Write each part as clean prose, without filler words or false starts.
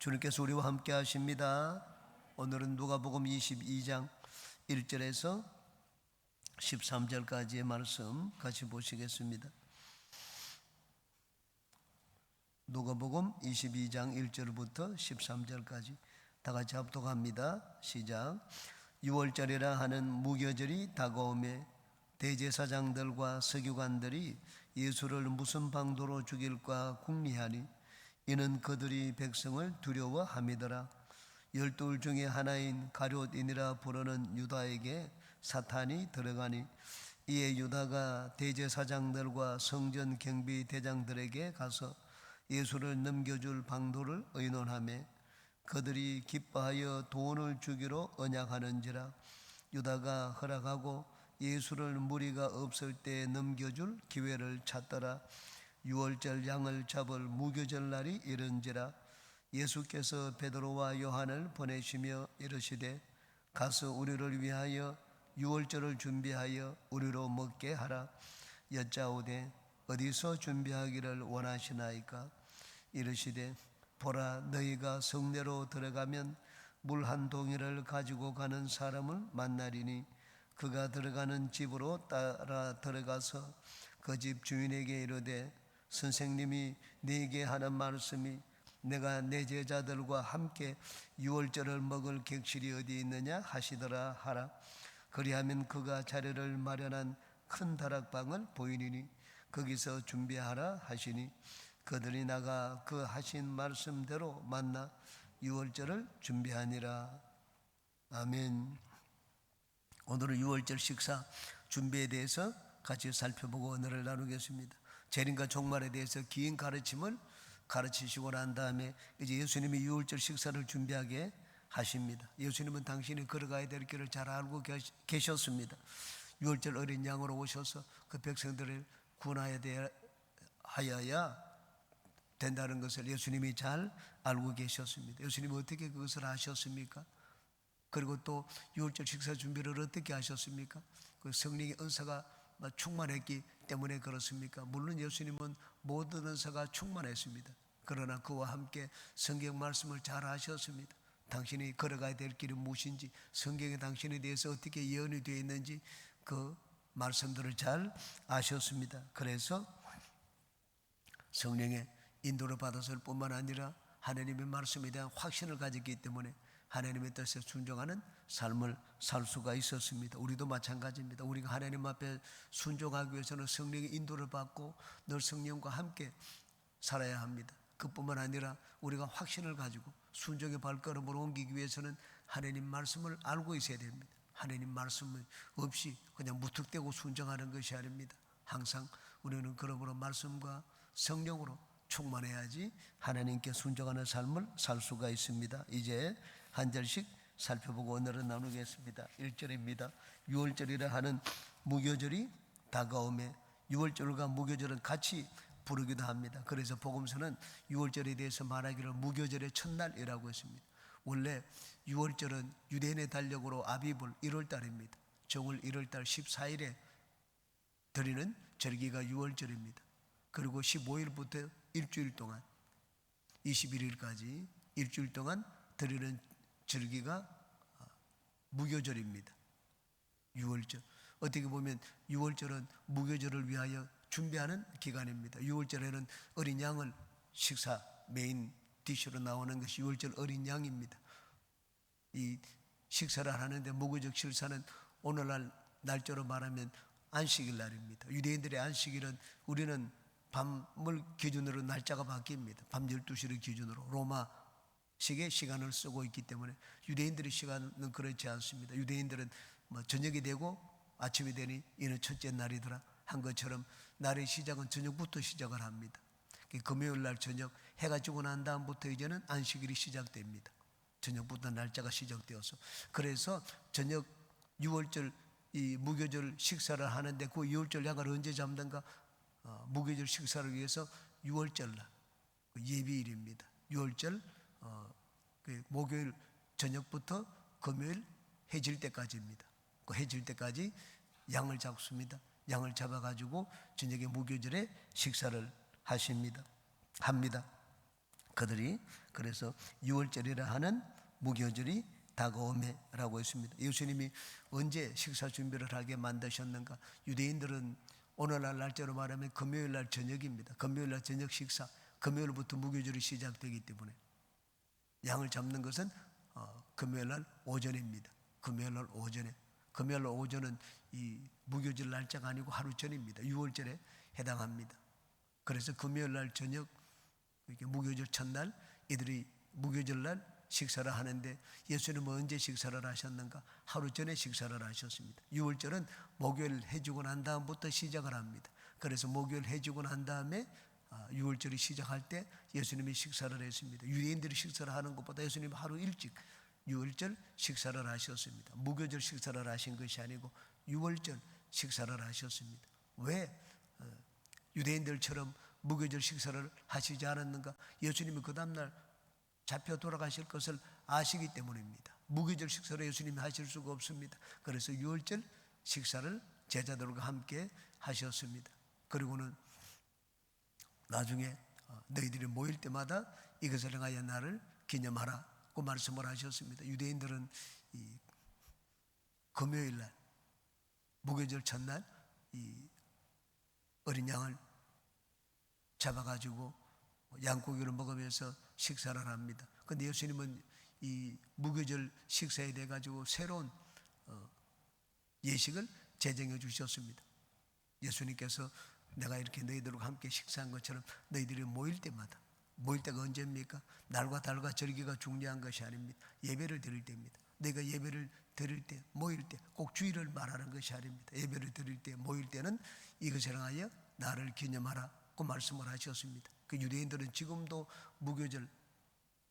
주님께서 우리와 함께 하십니다. 오늘은 누가복음 22장 1절에서 13절까지의 말씀 같이 보시겠습니다. 누가복음 22장 1절부터 13절까지 다 같이 합독합니다. 시작. 6월절이라 하는 무교절이 다가오매 대제사장들과 서기관들이 예수를 무슨 방도로 죽일까 궁리하니 이는 그들이 백성을 두려워함이더라. 12 중에 하나인 가룟인이라 부르는 유다에게 사탄이 들어가니 이에 유다가 대제사장들과 성전 경비 대장들에게 가서 예수를 넘겨줄 방도를 의논하며 그들이 기뻐하여 돈을 주기로 언약하는지라. 유다가 허락하고 예수를 무리가 없을 때 넘겨줄 기회를 찾더라. 6월절 양을 잡을 무교절 날이 이른지라. 예수께서 베드로와 요한을 보내시며 이르시되 가서 우리를 위하여 6월절을 준비하여 우리로 먹게 하라. 여짜오되 어디서 준비하기를 원하시나이까? 이르시되 보라, 너희가 성내로 들어가면 물 한 동이를 가지고 가는 사람을 만나리니 그가 들어가는 집으로 따라 들어가서 그 집 주인에게 이르되 선생님이 네게 하는 말씀이 내가 내 제자들과 함께 6월절을 먹을 객실이 어디 있느냐 하시더라 하라. 그리하면 그가 자리를 마련한 큰 다락방을 보이리니 거기서 준비하라 하시니 그들이 나가 그 하신 말씀대로 만나 6월절을 준비하니라. 아멘. 오늘은 6월절 식사 준비에 대해서 같이 살펴보고 언어를 나누겠습니다. 재림과 종말에 대해서 긴 가르침을 가르치시고 난 다음에 이제 예수님이 6월절 식사를 준비하게 하십니다. 예수님은 당신이 걸어가야 될 길을 잘 알고 계셨습니다. 6월절 어린 양으로 오셔서 그 백성들을 구원하여야 된다는 것을 예수님이 잘 알고 계셨습니다. 예수님은 어떻게 그것을 아셨습니까? 그리고 또 6월절 식사 준비를 어떻게 하셨습니까? 그 성령의 은사가 충만했기 때문에 그렇습니까? 물론 예수님은 모든 은사가 충만했습니다. 그러나 그와 함께 성경 말씀을 잘 아셨습니다. 당신이 걸어가야 될 길이 무엇인지, 성경에 당신에 대해서 어떻게 예언이 되어 있는지 그 말씀들을 잘 아셨습니다. 그래서 성령의 인도를 받았을 뿐만 아니라 하나님의 말씀에 대한 확신을 가졌기 때문에 하나님의 뜻에 순종하는 삶을 살 수가 있었습니다. 우리도 마찬가지입니다. 우리가 하나님 앞에 순종하기 위해서는 성령의 인도를 받고 늘 성령과 함께 살아야 합니다. 그뿐만 아니라 우리가 확신을 가지고 순종의 발걸음을 옮기기 위해서는 하나님 말씀을 알고 있어야 됩니다. 하나님 말씀 없이 그냥 무턱대고 순종하는 것이 아닙니다. 항상 우리는 그러므로 말씀과 성령으로 충만해야지 하나님께 순종하는 삶을 살 수가 있습니다. 이제 한 절씩 살펴보고 오늘은 나누겠습니다. 1절입니다. 6월절이라 하는 무교절이 다가오매, 6월절과 무교절은 같이 부르기도 합니다. 그래서 복음서는 6월절에 대해서 말하기를 무교절의 첫날이라고 했습니다. 원래 6월절은 유대인의 달력으로 아비불 1월달입니다. 정월 1월달 14일에 드리는 절기가 6월절입니다. 그리고 15일부터 일주일 동안 21일까지 일주일 동안 드리는 절기가 무교절입니다. 6월절. 어떻게 보면 6월절은 무교절을 위하여 준비하는 기간입니다. 6월절에는 어린 양을 식사 메인 디쉬로 나오는 것이 6월절 어린 양입니다. 이 식사를 하는데 무교적 식사는 오늘날 날짜로 말하면 안식일 날입니다. 유대인들의 안식일은 우리는 밤을 기준으로 날짜가 바뀝니다. 밤 12시를 기준으로 로마식의 시간을 쓰고 있기 때문에 유대인들의 시간은 그렇지 않습니다. 유대인들은 저녁이 되고 아침이 되니 이는 첫째 날이더라 한 것처럼 날의 시작은 저녁부터 시작을 합니다. 금요일 날 저녁 해가 지고 난 다음부터 이제는 안식일이 시작됩니다. 저녁부터 날짜가 시작되어서 그래서 저녁 6월절 이 무교절 식사를 하는데 그 6월절 양을 언제 잡는가? 무교절 식사를 위해서 6월절 날 예비일입니다. 6월절 목요일 저녁부터 금요일 해질 때까지입니다. 그 해질 때까지 양을 잡습니다. 양을 잡아가지고 저녁에 무교절에 식사를 합니다. 그들이 그래서 유월절이라 하는 무교절이 다가오매라고 했습니다. 예수님이 언제 식사 준비를 하게 만드셨는가? 유대인들은 오늘날 날짜로 말하면 금요일 날 저녁입니다. 금요일 날 저녁 식사, 금요일부터 무교절이 시작되기 때문에 양을 잡는 것은 금요일 날 오전입니다. 금요일 날 오전에, 금요일 날 오전은 이 무교절 날짜가 아니고 하루 전입니다. 유월절에 해당합니다. 그래서 금요일 날 저녁, 이렇게 무교절 첫날 이들이 무교절 날 식사를 하는데 예수님은 언제 식사를 하셨는가? 하루 전에 식사를 하셨습니다. 유월절은 목요일 해주고 난 다음부터 시작을 합니다. 그래서 목요일 해주고 난 다음에 유월절이 시작할 때 예수님이 식사를 했습니다. 유대인들이 식사를 하는 것보다 예수님이 하루 일찍 유월절 식사를 하셨습니다. 무교절 식사를 하신 것이 아니고 유월절 식사를 하셨습니다. 왜 유대인들처럼 무교절 식사를 하시지 않았는가? 예수님이 그 다음날 잡혀 돌아가실 것을 아시기 때문입니다. 무교절 식사를 예수님이 하실 수가 없습니다. 그래서 유월절 식사를 제자들과 함께 하셨습니다. 그리고는 나중에 너희들이 모일 때마다 이것을 행하여 나를 기념하라고 말씀을 하셨습니다. 유대인들은 이 금요일 날 무교절 첫날 이 어린 양을 잡아가지고 양고기를 먹으면서 식사를 합니다. 그런데 예수님은 이 무교절 식사에 대해 가지고 새로운 예식을 제정해 주셨습니다. 예수님께서 내가 이렇게 너희들과 함께 식사한 것처럼 너희들이 모일 때마다, 모일 때가 언제입니까? 날과 달과 절기가 중요한 것이 아닙니다. 예배를 드릴 때입니다. 내가 예배를 드릴 때, 모일 때 꼭 주일을 말하는 것이 아닙니다. 예배를 드릴 때, 모일 때는 이것을 향하여 나를 기념하라고 말씀을 하셨습니다. 그 유대인들은 지금도 무교절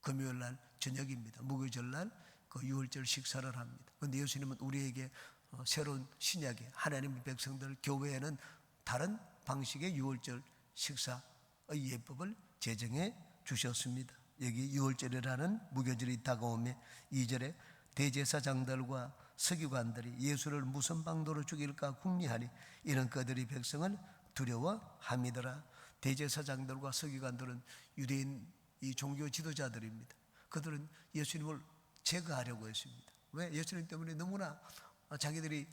금요일 날 저녁입니다. 무교절 날 그 유월절 식사를 합니다. 그런데 예수님은 우리에게 새로운 신약의 하나님의 백성들 교회에는 다른 방식의 유월절 식사의 예법을 제정해 주셨습니다. 여기 유월절이라는 무교절이 다가오며 2절에 대제사장들과 서기관들이 예수를 무슨 방도로 죽일까 궁리하니 이는 그들이 백성을 두려워함이더라. 대제사장들과 서기관들은 유대인 이 종교 지도자들입니다. 그들은 예수님을 제거하려고 했습니다. 왜? 예수님 때문에 너무나 자기들이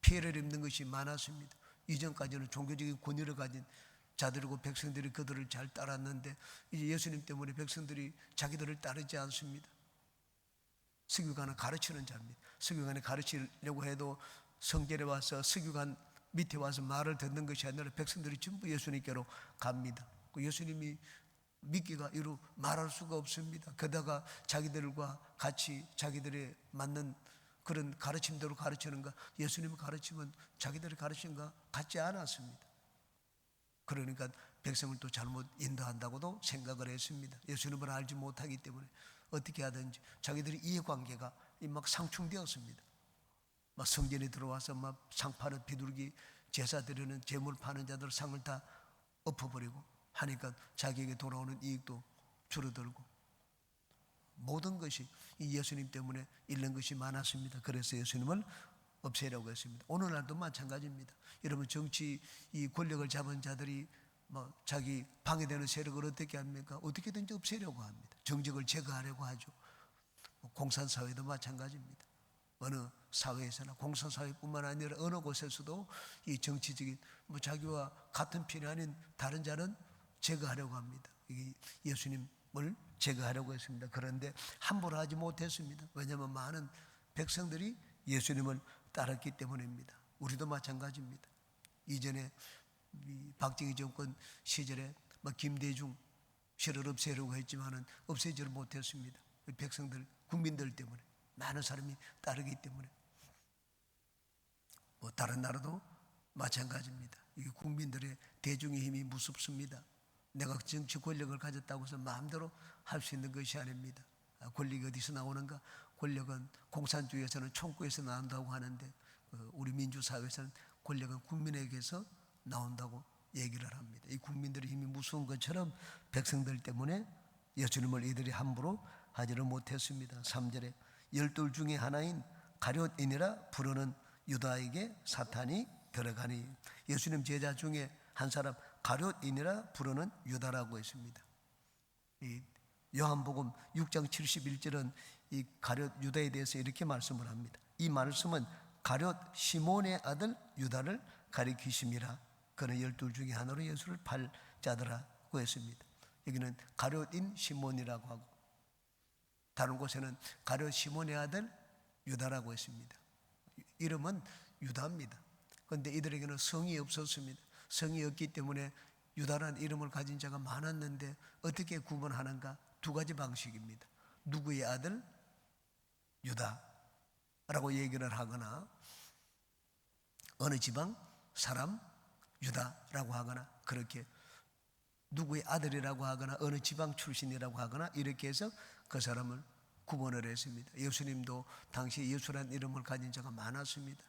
피해를 입는 것이 많았습니다. 이전까지는 종교적인 권위를 가진 자들이고 백성들이 그들을 잘 따랐는데 이제 예수님 때문에 백성들이 자기들을 따르지 않습니다. 서기관은 가르치는 자입니다. 서기관이 가르치려고 해도 성전에 와서 서기관 밑에 와서 말을 듣는 것이 아니라 백성들이 전부 예수님께로 갑니다. 예수님이 믿기가 이루 말할 수가 없습니다. 게다가 자기들과 같이 자기들의 맞는 그런 가르침대로 가르치는가, 예수님의 가르침은 자기들이 가르치는가 같지 않았습니다. 그러니까 백성을 또 잘못 인도한다고도 생각을 했습니다. 예수님을 알지 못하기 때문에 어떻게 하든지 자기들의 이해관계가 막 상충되었습니다. 막 성전에 들어와서 막 상 파는 비둘기 제사 드리는 제물 파는 자들 상을 다 엎어버리고 하니까 자기에게 돌아오는 이익도 줄어들고 모든 것이 이 예수님 때문에 잃는 것이 많았습니다. 그래서 예수님을 없애려고 했습니다. 오늘날도 마찬가지입니다. 여러분 정치 이 권력을 잡은 자들이 자기 방해되는 세력을 어떻게 합니까? 어떻게든지 없애려고 합니다. 정직을 제거하려고 하죠. 공산사회도 마찬가지입니다. 어느 사회에서나 공산사회뿐만 아니라 어느 곳에서도 이 정치적인 자기와 같은 편이 아닌 다른 자는 제거하려고 합니다. 예수님을 제거하려고 했습니다. 그런데 함부로 하지 못했습니다. 왜냐하면 많은 백성들이 예수님을 따랐기 때문입니다. 우리도 마찬가지입니다. 이전에 박정희 정권 시절에 김대중 씨를 없애려고 했지만은 없애지를 못했습니다. 백성들, 국민들 때문에 많은 사람이 따르기 때문에 다른 나라도 마찬가지입니다. 이게 국민들의 대중의 힘이 무섭습니다. 내가 정치 권력을 가졌다고 해서 마음대로 할 수 있는 것이 아닙니다. 권력이 어디서 나오는가? 권력은 공산주의에서는 총구에서 나온다고 하는데 우리 민주사회에서는 권력은 국민에게서 나온다고 얘기를 합니다. 이 국민들의 힘이 무서운 것처럼 백성들 때문에 예수님을 이들이 함부로 하지를 못했습니다. 3절에 12 중에 하나인 가룟인이라 부르는 유다에게 사탄이 들어가니 예수님 제자 중에 한 사람 가룟인이라 부르는 유다라고 했습니다. 이 요한복음 6장 71절은 이 가룟 유다에 대해서 이렇게 말씀을 합니다. 이 말씀은 가룟 시몬의 아들 유다를 가리키심이라. 그는 12 중에 하나로 예수를 팔 자더라고 했습니다. 여기는 가룟인 시몬이라고 하고, 다른 곳에는 가룟 시몬의 아들 유다라고 했습니다. 이름은 유다입니다. 그런데 이들에게는 성이 없었습니다. 성이 없기 때문에 유다라는 이름을 가진 자가 많았는데 어떻게 구분하는가? 두 가지 방식입니다. 누구의 아들? 유다라고 얘기를 하거나, 어느 지방 사람? 유다라고 하거나, 그렇게 누구의 아들이라고 하거나 어느 지방 출신이라고 하거나 이렇게 해서 그 사람을 구분을 했습니다. 예수님도 당시 예수라는 이름을 가진 자가 많았습니다.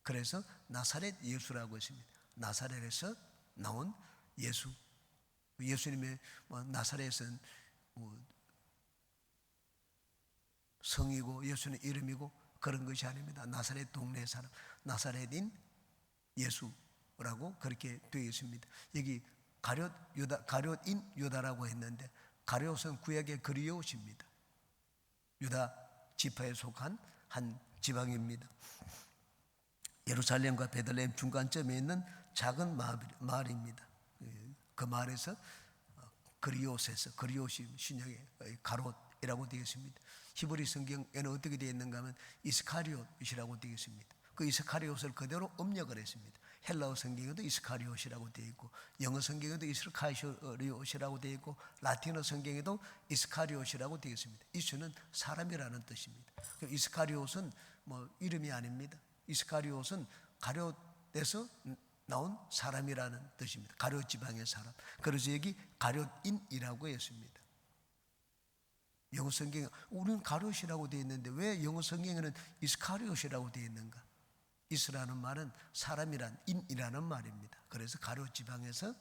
그래서 나사렛 예수라고 했습니다. 나사렛에서 나온 예수. 예수님의 나사렛은 성이고 예수는 이름이고 그런 것이 아닙니다. 나사렛 동네 사람, 나사렛인 예수라고 그렇게 되어 있습니다. 여기 가룟인 유다라고 했는데, 가룟은 구약의 그리옷입니다. 유다 지파에 속한 한 지방입니다. 예루살렘과 베들레헴 중간점에 있는 작은 마을입니다. 그 마을에서 그리옷에서, 그리옷이 신약의 가롯이라고 되어 있습니다. 히브리 성경에는 어떻게 되어 있는가 하면 이스카리옷이라고 되어 있습니다. 그 이스카리옷을 그대로 음력을 했습니다. 헬라어 성경에도 이스카리옷이라고 되어 있고, 영어 성경에도 이스카리옷이라고 되어 있고, 라틴어 성경에도 이스카리옷이라고 되어 있습니다. 이스는 사람이라는 뜻입니다. 이스카리옷은 이름이 아닙니다. 이스카리옷은 가룟에서 나온 사람이라는 뜻입니다. 가룟 지방의 사람. 그래서 여기 가룟인이라고 했습니다. 영어 성경에 우리는 가룟이라고 되어 있는데 왜 영어 성경에는 이스카리옷이라고 되어 있는가? 이스라는 말은 사람이란 인이라는 말입니다. 그래서 가룟 지방에서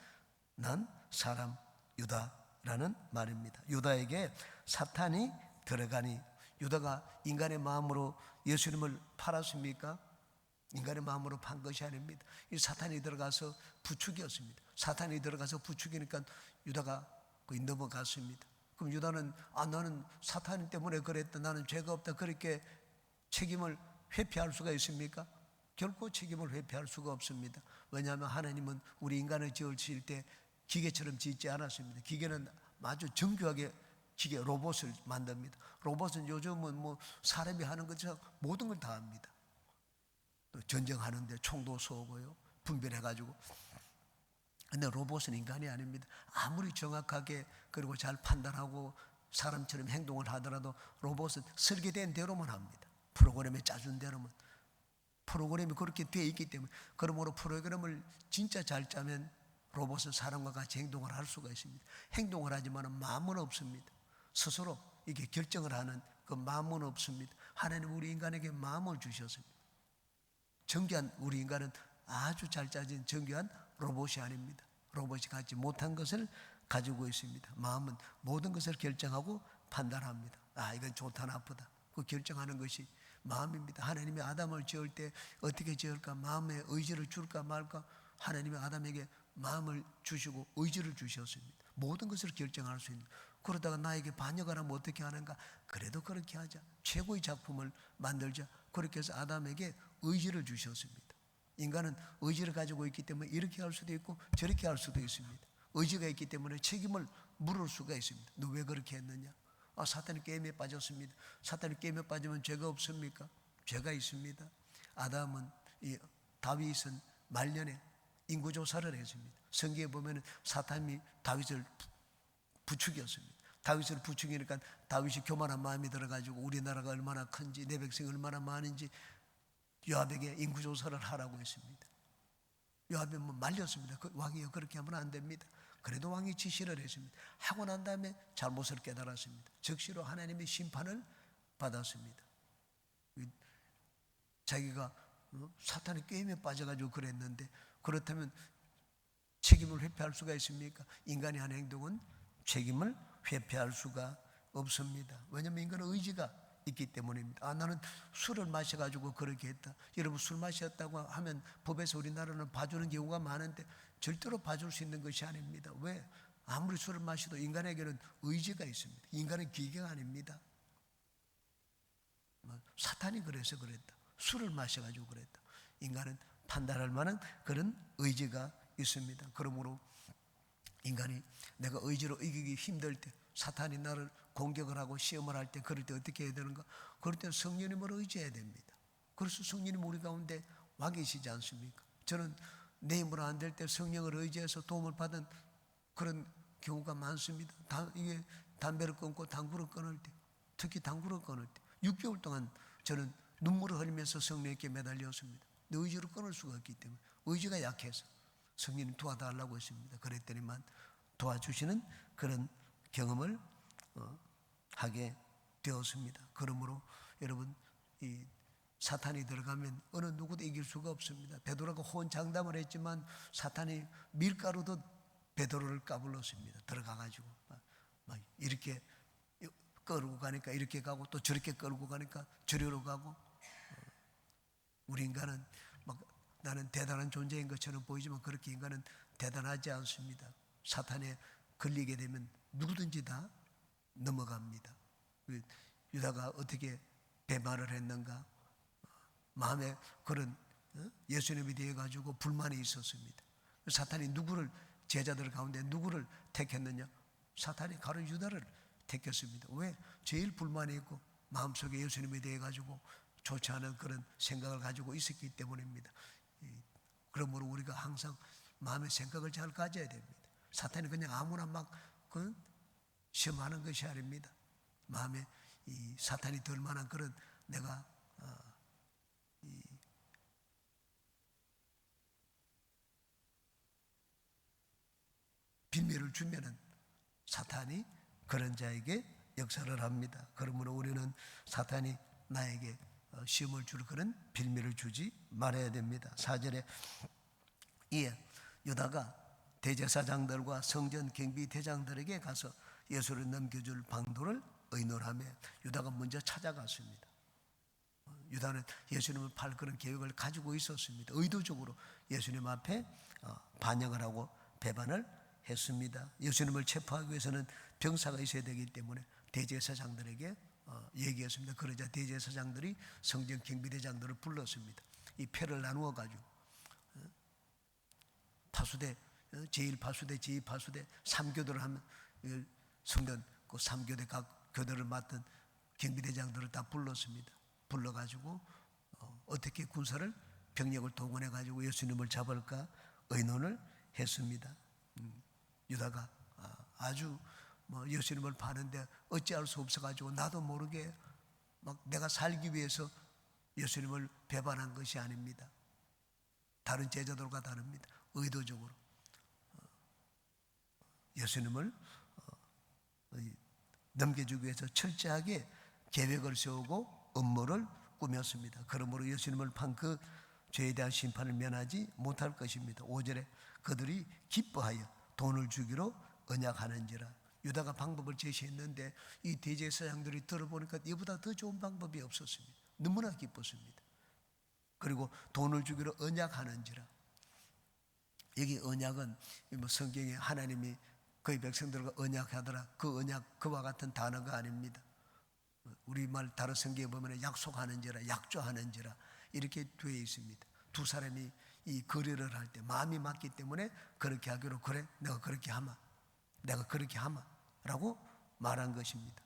난 사람 유다라는 말입니다. 유다에게 사탄이 들어가니, 유다가 인간의 마음으로 예수님을 팔았습니까? 인간의 마음으로 판 것이 아닙니다. 이 사탄이 들어가서 부추겼습니다. 사탄이 들어가서 부추기니까 유다가 넘어갔습니다. 그럼 유다는 나는 사탄 때문에 그랬다, 나는 죄가 없다, 그렇게 책임을 회피할 수가 있습니까? 결코 책임을 회피할 수가 없습니다. 왜냐하면 하나님은 우리 인간을 지을 때 기계처럼 짓지 않았습니다. 기계는 아주 정교하게 기계 로봇을 만듭니다. 로봇은 요즘은 사람이 하는 것처럼 모든 걸 다 합니다. 또 전쟁하는데 총도 쏘고요, 분별해가지고. 근데 로봇은 인간이 아닙니다. 아무리 정확하게 그리고 잘 판단하고 사람처럼 행동을 하더라도 로봇은 설계된 대로만 합니다. 프로그램에 짜준 대로만. 프로그램이 그렇게 되어 있기 때문에, 그러므로 프로그램을 진짜 잘 짜면 로봇은 사람과 같이 행동을 할 수가 있습니다. 행동을 하지만 마음은 없습니다. 스스로 이게 결정을 하는 그 마음은 없습니다. 하나님 우리 인간에게 마음을 주셨습니다. 정교한 우리 인간은 아주 잘 짜진 정교한 로봇이 아닙니다. 로봇이 갖지 못한 것을 가지고 있습니다. 마음은 모든 것을 결정하고 판단합니다. 이건 좋다 나쁘다, 그 결정하는 것이 마음입니다. 하나님이 아담을 지을 때 어떻게 지을까? 마음에 의지를 줄까 말까? 하나님이 아담에게 마음을 주시고 의지를 주셨습니다. 모든 것을 결정할 수 있는. 그러다가 나에게 반역을 하면 어떻게 하는가? 그래도 그렇게 하자, 최고의 작품을 만들자, 그렇게 해서 아담에게 의지를 주셨습니다. 인간은 의지를 가지고 있기 때문에 이렇게 할 수도 있고 저렇게 할 수도 있습니다. 의지가 있기 때문에 책임을 물을 수가 있습니다. 너 왜 그렇게 했느냐? 사탄이 게임에 빠졌습니다. 사탄이 게임에 빠지면 죄가 없습니까? 죄가 있습니다. 다윗은 말년에 인구조사를 했습니다. 성경에 보면 사탄이 다윗을 부추겼습니다. 다윗을 부추기니까 다윗이 교만한 마음이 들어가지고 우리나라가 얼마나 큰지, 내 백성이 얼마나 많은지 요압에게 인구조사를 하라고 했습니다. 요압이 말렸습니다. 왕이요, 그렇게 하면 안 됩니다. 그래도 왕이 지시를 했습니다. 하고 난 다음에 잘못을 깨달았습니다. 즉시로 하나님의 심판을 받았습니다. 자기가 사탄의 게임에 빠져가지고 그랬는데, 그렇다면 책임을 회피할 수가 있습니까? 인간이 하는 행동은 책임을 회피할 수가 없습니다. 왜냐하면 인간은 의지가 있기 때문입니다. 나는 술을 마셔가지고 그렇게 했다. 여러분, 술 마셨다고 하면 법에서 우리나라는 봐주는 경우가 많은데 절대로 봐줄 수 있는 것이 아닙니다. 왜? 아무리 술을 마셔도 인간에게는 의지가 있습니다. 인간은 기계가 아닙니다. 사탄이 그래서 그랬다. 술을 마셔가지고 그랬다. 인간은 판단할 만한 그런 의지가 있습니다. 그러므로 인간이 내가 의지로 이기기 힘들 때, 사탄이 나를 공격을 하고 시험을 할 때, 그럴 때 어떻게 해야 되는가? 그럴 때 성령님을 의지해야 됩니다. 그래서 성령님 우리 가운데 와 계시지 않습니까? 저는 내 힘으로 안 될 때 성령을 의지해서 도움을 받은 그런 경우가 많습니다. 이게 담배를 끊고 당구를 끊을 때, 특히 당구를 끊을 때 6개월 동안 저는 눈물을 흘리면서 성령께 매달렸습니다. 내 의지로 끊을 수가 없기 때문에, 의지가 약해서 성령님 도와달라고 했습니다. 그랬더니만 도와주시는 그런 경험을 하게 되었습니다. 그러므로 여러분, 이 사탄이 들어가면 어느 누구도 이길 수가 없습니다. 베드로가 호언장담을 했지만 사탄이 밀가루도 베드로를 까불렀습니다. 들어가가지고 막 이렇게 끌고 가니까 이렇게 가고, 또 저렇게 끌고 가니까 저리로 가고. 우리 인간은 막 나는 대단한 존재인 것처럼 보이지만 그렇게 인간은 대단하지 않습니다. 사탄에 걸리게 되면 누구든지 다 넘어갑니다. 유다가 어떻게 배말을 했는가? 마음에 그런 예수님에 대해 가지고 불만이 있었습니다. 사탄이 누구를, 제자들 가운데 누구를 택했느냐? 사탄이 바로 유다를 택했습니다. 왜? 제일 불만이 있고 마음속에 예수님에 대해 가지고 좋지 않은 그런 생각을 가지고 있었기 때문입니다. 그러므로 우리가 항상 마음의 생각을 잘 가져야 됩니다. 사탄이 그냥 아무나 막 시험하는 것이 아닙니다. 마음에 이 사탄이 들 만한 그런 내가 빌미를 주면은 사탄이 그런 자에게 역사를 합니다. 그러므로 우리는 사탄이 나에게 시험을 줄 그런 빌미를 주지 말아야 됩니다. 4절에 이에 유다가 대제사장들과 성전 경비 대장들에게 가서 예수를 넘겨줄 방도를 의논하며, 유다가 먼저 찾아갔습니다. 유다는 예수님을 팔 그런 계획을 가지고 있었습니다. 의도적으로 예수님 앞에 반역을 하고 배반을 했습니다. 예수님을 체포하기 위해서는 병사가 있어야 되기 때문에 대제사장들에게 얘기했습니다. 그러자 대제사장들이 성전 경비대장들을 불렀습니다. 이 패를 나누어 가지고 파수대, 제1파수대, 제2파수대 3교대를 하면 성전 그 3교대 각 교대를 맡은 경비대장들을 다 불렀습니다. 불러가지고 어떻게 군사를, 병력을 동원해 가지고 예수님을 잡을까 의논을 했습니다. 유다가 아주 예수님을 파는데 어찌할 수 없어가지고 나도 모르게 막 내가 살기 위해서 예수님을 배반한 것이 아닙니다. 다른 제자들과 다릅니다. 의도적으로 예수님을 넘겨주기 위해서 철저하게 계획을 세우고 음모를 꾸몄습니다. 그러므로 예수님을 판 그 죄에 대한 심판을 면하지 못할 것입니다. 5절에 그들이 기뻐하여 돈을 주기로 언약하는지라. 유다가 방법을 제시했는데 이 대제사장들이 들어보니까 이보다 더 좋은 방법이 없었습니다. 너무나 기뻤습니다. 그리고 돈을 주기로 언약하는지라. 여기 언약은 성경에 하나님이 그의 백성들과 언약하더라, 그 언약, 그와 같은 단어가 아닙니다. 우리말 다른 성경에 보면 약속하는지라, 약조하는지라 이렇게 되어 있습니다. 두 사람이 이 거래를 할 때 마음이 맞기 때문에 그렇게 하기로, 그래 내가 그렇게 하마, 내가 그렇게 하마 라고 말한 것입니다.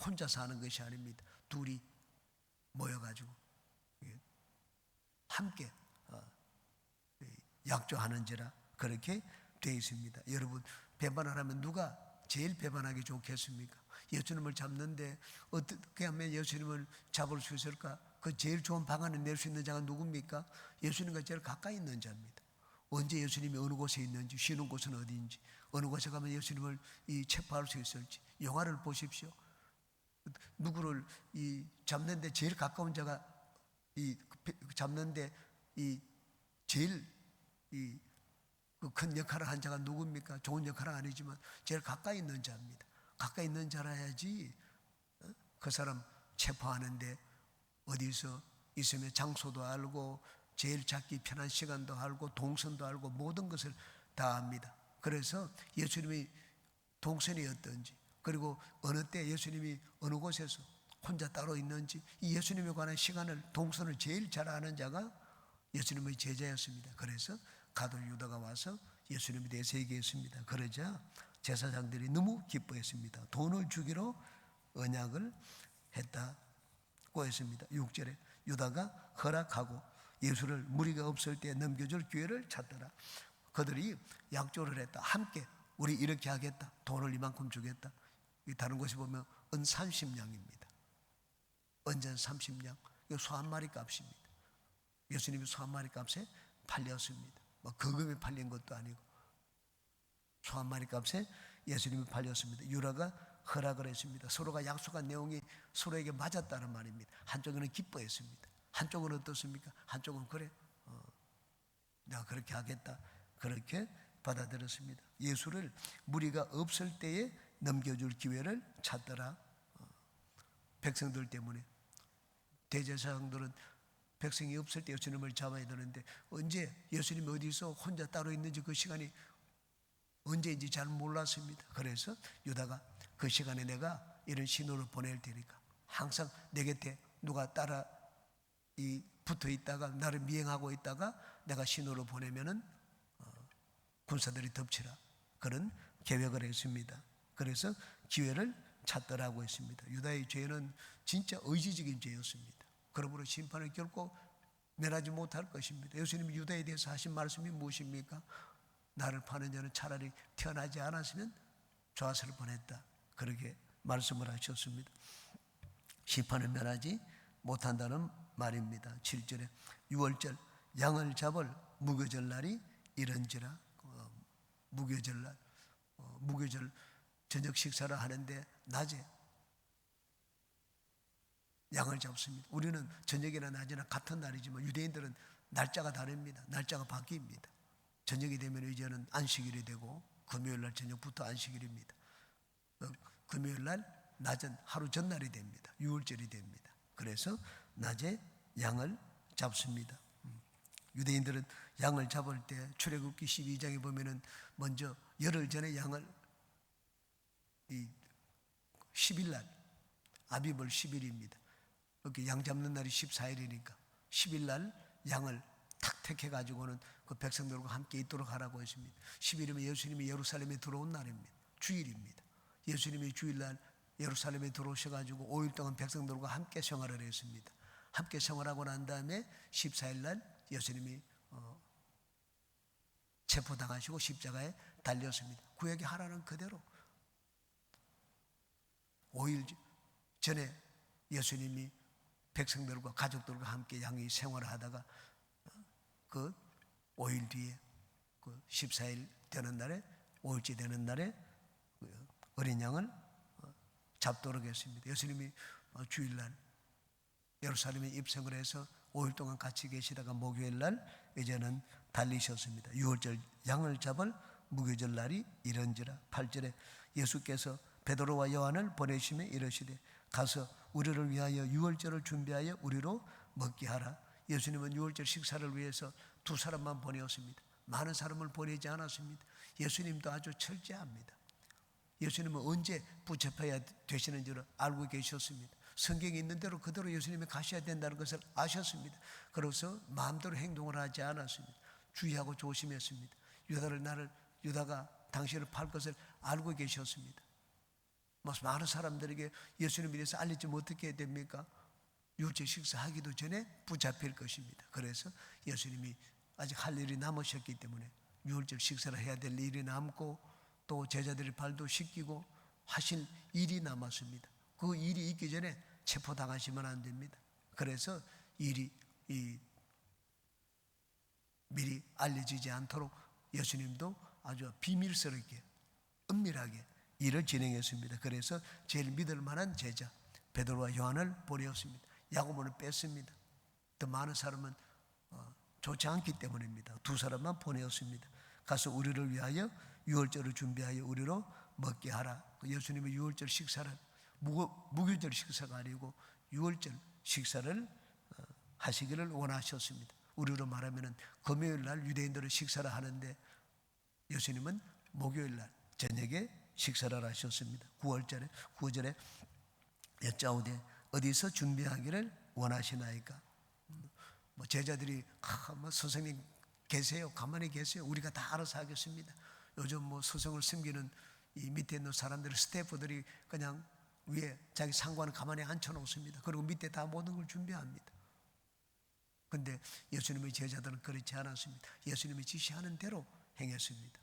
혼자서 하는 것이 아닙니다. 둘이 모여가지고 함께 약조하는지라 그렇게 되어 있습니다. 여러분, 배반을 하면 누가 제일 배반하기 좋겠습니까? 예수님을 잡는데 어떻게 하면 예수님을 잡을 수 있을까? 그 제일 좋은 방안을 낼 수 있는 자가 누굽니까? 예수님과 제일 가까이 있는 자입니다. 언제 예수님이 어느 곳에 있는지, 쉬는 곳은 어디인지, 어느 곳에 가면 예수님을 체포할 수 있을지 영화를 보십시오. 누구를 잡는데 제일 가까운 자가 잡는데 제일 큰 역할을 한 자가 누굽니까? 좋은 역할은 아니지만 제일 가까이 있는 자입니다. 가까이 있는 자라야지 그 사람 체포하는데 어디서 있으면 장소도 알고 제일 잡기 편한 시간도 알고 동선도 알고 모든 것을 다 압니다. 그래서 예수님이 동선이었던지, 그리고 어느 때 예수님이 어느 곳에서 혼자 따로 있는지, 이 예수님에 관한 시간을, 동선을 제일 잘 아는 자가 예수님의 제자였습니다. 그래서 가돌 유다가 와서 예수님에 대해서 얘기했습니다. 그러자 제사장들이 너무 기뻐했습니다. 돈을 주기로 언약을 했다고 했습니다. 6절에 유다가 허락하고 예수를 무리가 없을 때 넘겨줄 기회를 찾더라. 그들이 약조를 했다. 함께 우리 이렇게 하겠다. 돈을 이만큼 주겠다. 다른 곳에 보면 은 30냥입니다. 은전 30냥. 소 한 마리 값입니다. 예수님이 소 한 마리 값에 팔렸습니다. 뭐 거금에 팔린 것도 아니고 소 한 마리 값에 예수님이 팔렸습니다. 유다가 허락을 했습니다. 서로가 약속한 내용이 서로에게 맞았다는 말입니다. 한쪽은 기뻐했습니다. 한쪽은 어떻습니까? 한쪽은 그래, 내가 그렇게 하겠다, 그렇게 받아들였습니다. 예수를 무리가 없을 때에 넘겨줄 기회를 찾더라. 백성들 때문에. 대제사장들은 백성이 없을 때 예수님을 잡아야 되는데, 언제 예수님이 어디서 혼자 따로 있는지 그 시간이 언제인지 잘 몰랐습니다. 그래서 유다가 그 시간에 내가 이런 신호를 보낼 테니까 항상 내 곁에 누가 따라 붙어 있다가 나를 미행하고 있다가 내가 신호를 보내면은 군사들이 덮치라, 그런 계획을 했습니다. 그래서 기회를 찾더라고 했습니다. 유다의 죄는 진짜 의지적인 죄였습니다. 그러므로 심판을 결코 면하지 못할 것입니다. 예수님이 유다에 대해서 하신 말씀이 무엇입니까? 나를 파는 자는 차라리 태어나지 않았으면 좋았을 뻔했다, 그렇게 말씀을 하셨습니다. 심판을 면하지 못한다는 말입니다. 7절에 유월절 양을 잡을 무교절 날이 이런지라. 무교절 날, 무교절 저녁 식사를 하는데 낮에 양을 잡습니다. 우리는 저녁이나 낮이나 같은 날이지만 유대인들은 날짜가 다릅니다. 날짜가 바뀝니다. 저녁이 되면 이제는 안식일이 되고 금요일 날 저녁부터 안식일입니다. 금요일 날 낮은 하루 전날이 됩니다. 유월절이 됩니다. 그래서 낮에 양을 잡습니다. 유대인들은 양을 잡을 때 출애굽기 12장에 보면은 먼저 열흘 전에 양을 10일 날, 아비벌 10일입니다. 이렇게 양 잡는 날이 14일이니까 10일 날 양을 탁 택해 가지고는 그 백성들과 함께 있도록 하라고 했습니다. 10일이면 예수님이 예루살렘에 들어온 날입니다. 주일입니다. 예수님이 주일날 예루살렘에 들어오셔가지고 5일 동안 백성들과 함께 생활을 했습니다. 함께 생활하고 난 다음에 14일 날 예수님이 체포당하시고 십자가에 달렸습니다. 구약의 하라는 그대로 5일 전에 예수님이 백성들과 가족들과 함께 양이 생활을 하다가 그 5일 뒤에 그 14일 되는 날에, 5일째 되는 날에 어린 양을 잡도록 했습니다. 예수님이 주일날 예루살렘에 입성을 해서 5일 동안 같이 계시다가 목요일 날 이제는 달리셨습니다. 유월절 양을 잡을 무교절 날이 이런지라. 8절에 예수께서 베드로와 요한을 보내시며 이르시되 가서 우리를 위하여 유월절을 준비하여 우리로 먹게 하라. 예수님은 유월절 식사를 위해서 두 사람만 보내었습니다. 많은 사람을 보내지 않았습니다. 예수님도 아주 철저합니다. 예수님은 언제 붙잡혀야 되시는 줄 알고 계셨습니다. 성경에 있는 대로 그대로 예수님이 가셔야 된다는 것을 아셨습니다. 그래서 마음대로 행동을 하지 않았습니다. 주의하고 조심했습니다. 유다가 당신을 팔 것을 알고 계셨습니다. 많은 사람들에게 예수님에 대해서 알리지 어떻게 해야 됩니까? 유월절 식사하기도 전에 붙잡힐 것입니다. 그래서 예수님이 아직 할 일이 남으셨기 때문에 유월절 식사를 해야 될 일이 남고 또 제자들의 발도 씻기고 하실 일이 남았습니다. 그 일이 있기 전에 체포당하시면 안 됩니다. 그래서 일이 미리 알려지지 않도록 예수님도 아주 비밀스럽게 은밀하게 일을 진행했습니다. 그래서 제일 믿을 만한 제자 베드로와 요한을 보내었습니다. 야고보는 뺐습니다. 더 많은 사람은 좋지 않기 때문입니다. 두 사람만 보내었습니다. 가서 우리를 위하여 유월절을 준비하여 우리로 먹게 하라. 예수님의 유월절 식사를 무교절 식사가 아니고 유월절 식사를 하시기를 원하셨습니다. 우리로 말하면 금요일 날 유대인들은 식사를 하는데 예수님은 목요일 날 저녁에 식사를 하셨습니다. 9절에 여짜오되 어디서 준비하기를 원하시나이까. 뭐 제자들이 뭐 스승님 계세요, 가만히 계세요, 우리가 다 알아서 하겠습니다. 요즘 뭐 스승을 섬기는 이 밑에 있는 사람들이, 스태프들이 그냥 위에 자기 상관을 가만히 앉혀놓습니다. 그리고 밑에 다 모든 걸 준비합니다. 근데 예수님의 제자들은 그렇지 않았습니다. 예수님이 지시하는 대로 행했습니다.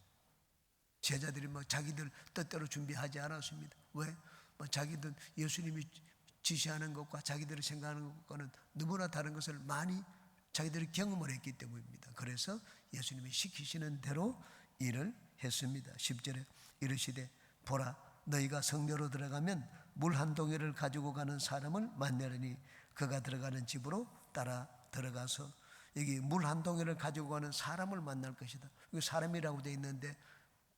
제자들이 뭐 자기들 뜻대로 준비하지 않았습니다. 왜? 뭐 자기들 예수님이 지시하는 것과 자기들이 생각하는 것과는 너무나 다른 것을 많이 자기들이 경험을 했기 때문입니다. 그래서 예수님이 시키시는 대로 일을 했습니다. 10절에 이르시되 보라, 너희가 성내로 들어가면 물 한 동이를 가지고 가는 사람을 만나려니 그가 들어가는 집으로 따라 들어가서, 여기 물 한 동이를 가지고 가는 사람을 만날 것이다. 이거 사람이라고 되어 있는데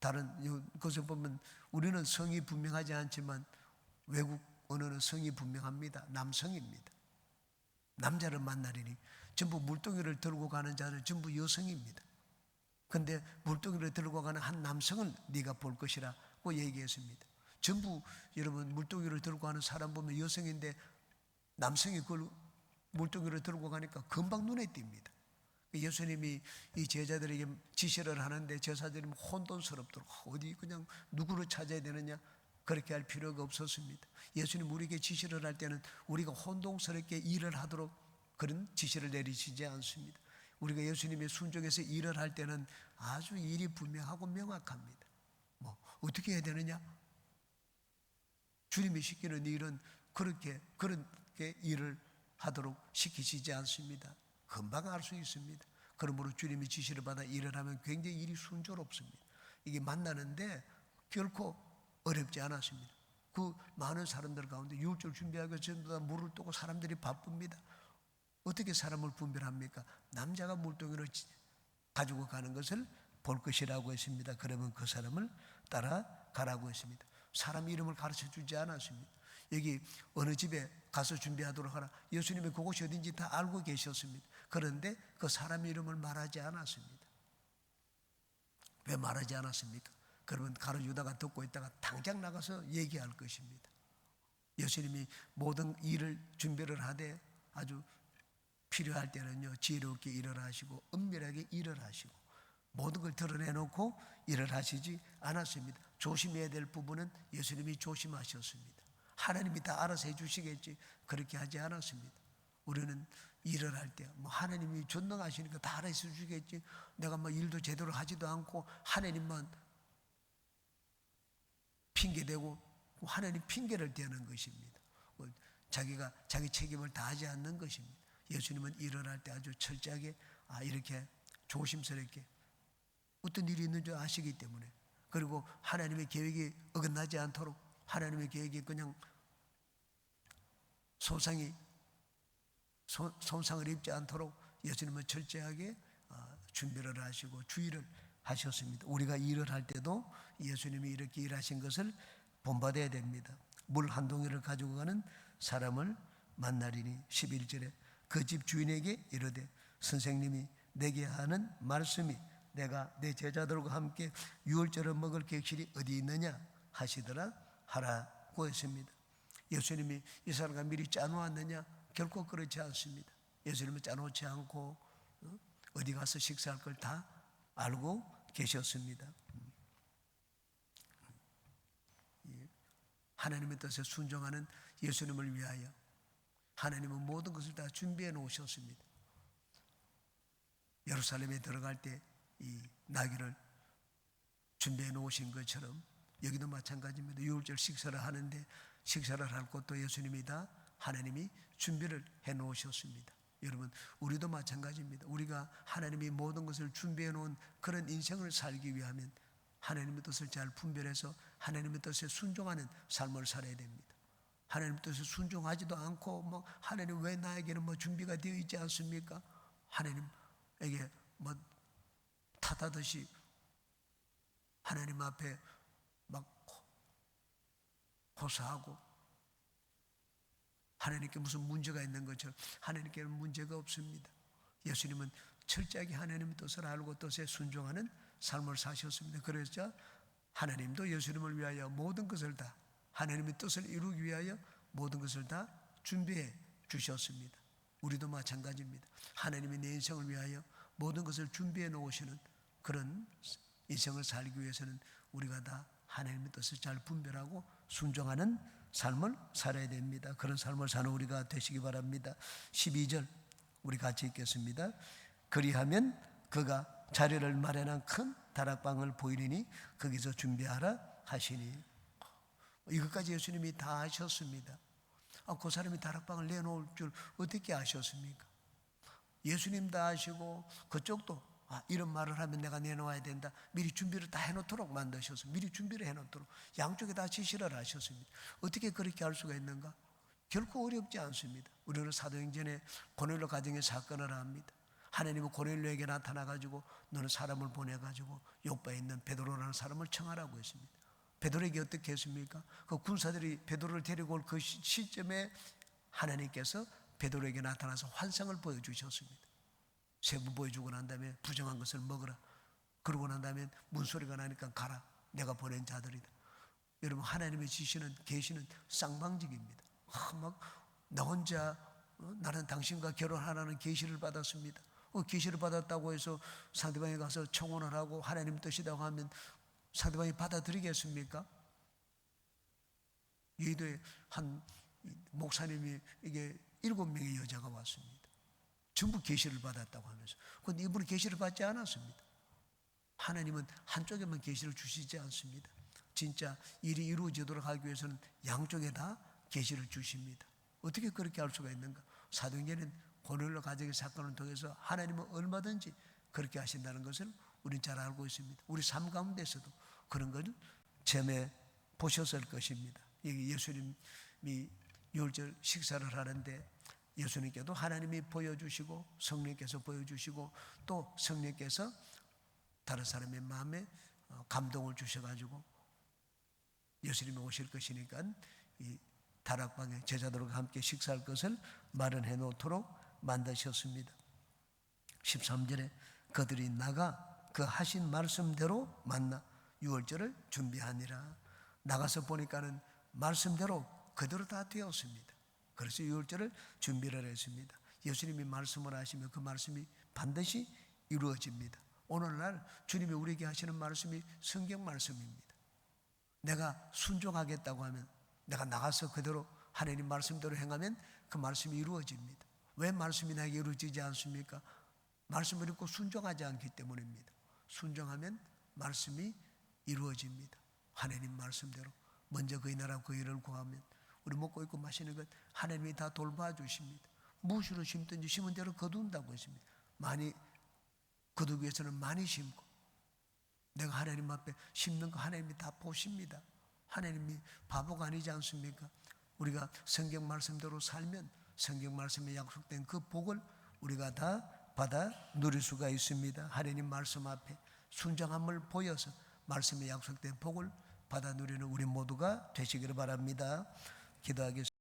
다른 것을 보면 우리는 성이 분명하지 않지만 외국 언어는 성이 분명합니다. 남성입니다. 남자를 만나려니 전부 물동이를 들고 가는 자는 전부 여성입니다. 근데 물동이를 들고 가는 한 남성을 네가 볼 것이라고 얘기했습니다. 전부 여러분 물동이를 들고 가는 사람 보면 여성인데 남성이 그걸 물동이를 들고 가니까 금방 눈에 띕니다. 예수님이 이 제자들에게 지시를 하는데 제자들이 혼돈스럽도록 어디 그냥 누구를 찾아야 되느냐, 그렇게 할 필요가 없었습니다. 예수님 우리에게 지시를 할 때는 우리가 혼동스럽게 일을 하도록 그런 지시를 내리시지 않습니다. 우리가 예수님의 순종해서 일을 할 때는 아주 일이 분명하고 명확합니다. 뭐 어떻게 해야 되느냐? 주님이 시키는 일은 그렇게 일을 하도록 시키시지 않습니다. 금방 알 수 있습니다. 그러므로 주님이 지시를 받아 일을 하면 굉장히 일이 순조롭습니다. 이게 만나는데 결코 어렵지 않았습니다. 그 많은 사람들 가운데 유월절 준비하기 전부 다 물을 뜨고 사람들이 바쁩니다. 어떻게 사람을 분별합니까? 남자가 물동이를 가지고 가는 것을 볼 것이라고 했습니다. 그러면 그 사람을 따라가라고 했습니다. 사람 이름을 가르쳐 주지 않았습니다. 여기 어느 집에 가서 준비하도록 하라. 예수님이 그곳이 어딘지 다 알고 계셨습니다. 그런데 그 사람 이름을 말하지 않았습니다. 왜 말하지 않았습니까? 그러면 가룟 유다가 듣고 있다가 당장 나가서 얘기할 것입니다. 예수님이 모든 일을 준비를 하되 아주 필요할 때는요 지혜롭게 일을 하시고 은밀하게 일을 하시고 모든 걸 드러내놓고 일을 하시지 않았습니다. 조심해야 될 부분은 예수님이 조심하셨습니다. 하나님이 다 알아서 해주시겠지 그렇게 하지 않았습니다. 우리는 일을 할 때 뭐 하나님이 전능하시니까 다 알아서 해주시겠지, 내가 뭐 일도 제대로 하지도 않고 하나님만 핑계대고 하나님 핑계를 대는 것입니다. 자기가 자기 책임을 다하지 않는 것입니다. 예수님은 일을 할 때 아주 철저하게 이렇게 조심스럽게 어떤 일이 있는 줄 아시기 때문에, 그리고 하나님의 계획이 어긋나지 않도록 하나님의 계획이 그냥 손상을 입지 않도록 예수님은 철저하게 준비를 하시고 주의를 하셨습니다. 우리가 일을 할 때도 예수님이 이렇게 일하신 것을 본받아야 됩니다. 물 한 동이를 가지고 가는 사람을 만나리니 11절에 그 집 주인에게 이르되 선생님이 내게 하는 말씀이 내가 내 제자들과 함께 유월절을 먹을 객실이 어디 있느냐 하시더라 하라고 했습니다. 예수님이 이 사람과 미리 짜놓았느냐? 결코 그렇지 않습니다. 예수님은 짜놓지 않고 어디 가서 식사할 걸 다 알고 계셨습니다. 하나님의 뜻에 순종하는 예수님을 위하여 하나님은 모든 것을 다 준비해 놓으셨습니다. 예루살렘에 들어갈 때 이 나귀를 준비해 놓으신 것처럼 여기도 마찬가지입니다. 유월절 식사를 하는데 식사를 할 것도 예수님이 다 하나님이 준비를 해 놓으셨습니다. 여러분 우리도 마찬가지입니다. 우리가 하나님이 모든 것을 준비해 놓은 그런 인생을 살기 위하면 하나님의 뜻을 잘 분별해서 하나님의 뜻에 순종하는 삶을 살아야 됩니다. 하나님의 뜻에 순종하지도 않고 뭐 하나님 왜 나에게는 뭐 준비가 되어 있지 않습니까? 하나님에게 뭐 탓하듯이 하나님 앞에 막 호소하고 하나님께 무슨 문제가 있는 것처럼 하나님께는 문제가 없습니다. 예수님은 철저하게 하나님의 뜻을 알고 뜻에 순종하는 삶을 사셨습니다. 그래서 하나님도 예수님을 위하여 모든 것을 다, 하나님의 뜻을 이루기 위하여 모든 것을 다 준비해 주셨습니다. 우리도 마찬가지입니다. 하나님이 내 인생을 위하여 모든 것을 준비해 놓으시는 그런 인생을 살기 위해서는 우리가 다 하나님의 뜻을 잘 분별하고 순종하는 삶을 살아야 됩니다. 그런 삶을 사는 우리가 되시기 바랍니다. 12절 우리 같이 읽겠습니다. 그리하면 그가 자리를 마련한 큰 다락방을 보이리니 거기서 준비하라 하시니. 이것까지 예수님이 다 하셨습니다. 그 사람이 다락방을 내놓을 줄 어떻게 아셨습니까? 예수님 다 하시고 그쪽도 이런 말을 하면 내가 내놓아야 된다, 미리 준비를 다 해놓도록 만드셔서 미리 준비를 해놓도록 양쪽에 다 지시를 하셨습니다. 어떻게 그렇게 할 수가 있는가? 결코 어렵지 않습니다. 우리는 사도행전에 고넬료 가정의 사건을 합니다. 하나님은 고넬료에게 나타나가지고 너는 사람을 보내가지고 요바에 있는 베드로라는 사람을 청하라고 했습니다. 베드로에게 어떻게 했습니까? 그 군사들이 베드로를 데리고 올 그 시점에 하나님께서 베드로에게 나타나서 환상을 보여주셨습니다. 세 번 보여주고 난 다음에 부정한 것을 먹으라. 그러고 난 다음에 문소리가 나니까 가라. 내가 보낸 자들이다. 여러분, 하나님의 지시는 계시는 쌍방직입니다. 막 나 혼자 나는 당신과 결혼하라는 계시를 받았습니다. 계시를 받았다고 해서 상대방에 가서 청혼을 하고 하나님 뜻이라고 하면 상대방이 받아들이겠습니까? 여의도에 한 목사님이 이게 7명의 여자가 왔습니다. 전부 계시를 받았다고 하면서. 그런데 이분은 계시를 받지 않았습니다. 하나님은 한쪽에만 계시를 주시지 않습니다. 진짜 일이 이루어지도록 하기 위해서는 양쪽에 다 계시를 주십니다. 어떻게 그렇게 할 수가 있는가? 사도행전은 고넬료 가정의 사건을 통해서 하나님은 얼마든지 그렇게 하신다는 것을 우리는 잘 알고 있습니다. 우리 삶 가운데서도 그런 것을 체험해 보셨을 것입니다. 예수님이 유월절 식사를 하는데 예수님께도 하나님이 보여주시고 성령께서 보여주시고 또 성령께서 다른 사람의 마음에 감동을 주셔가지고 예수님이 오실 것이니까 이 다락방에 제자들과 함께 식사할 것을 마련해 놓도록 만드셨습니다. 13절에 그들이 나가 그 하신 말씀대로 만나 유월절을 준비하니라. 나가서 보니까는 말씀대로 그대로 다 되었습니다. 그래서 유월절을 준비를 했습니다. 예수님이 말씀을 하시면 그 말씀이 반드시 이루어집니다. 오늘날 주님이 우리에게 하시는 말씀이 성경 말씀입니다. 내가 순종하겠다고 하면 내가 나가서 그대로 하나님 말씀대로 행하면 그 말씀이 이루어집니다. 왜 말씀이 나에게 이루어지지 않습니까? 말씀을 읽고 순종하지 않기 때문입니다. 순종하면 말씀이 이루어집니다. 하나님 말씀대로 먼저 그의 나라 그 일을 구하면 우리 먹고 입고 마시는 것 하나님이 다 돌봐주십니다. 무엇으로 심든지 심은 대로 거둔다고 했습니다. 많이 거두기 위해서는 많이 심고, 내가 하나님 앞에 심는 거 하나님이 다 보십니다. 하나님이 바보가 아니지 않습니까? 우리가 성경 말씀대로 살면 성경 말씀에 약속된 그 복을 우리가 다 받아 누릴 수가 있습니다. 하나님 말씀 앞에 순종함을 보여서 말씀에 약속된 복을 받아 누리는 우리 모두가 되시기를 바랍니다. 기도하겠습니다.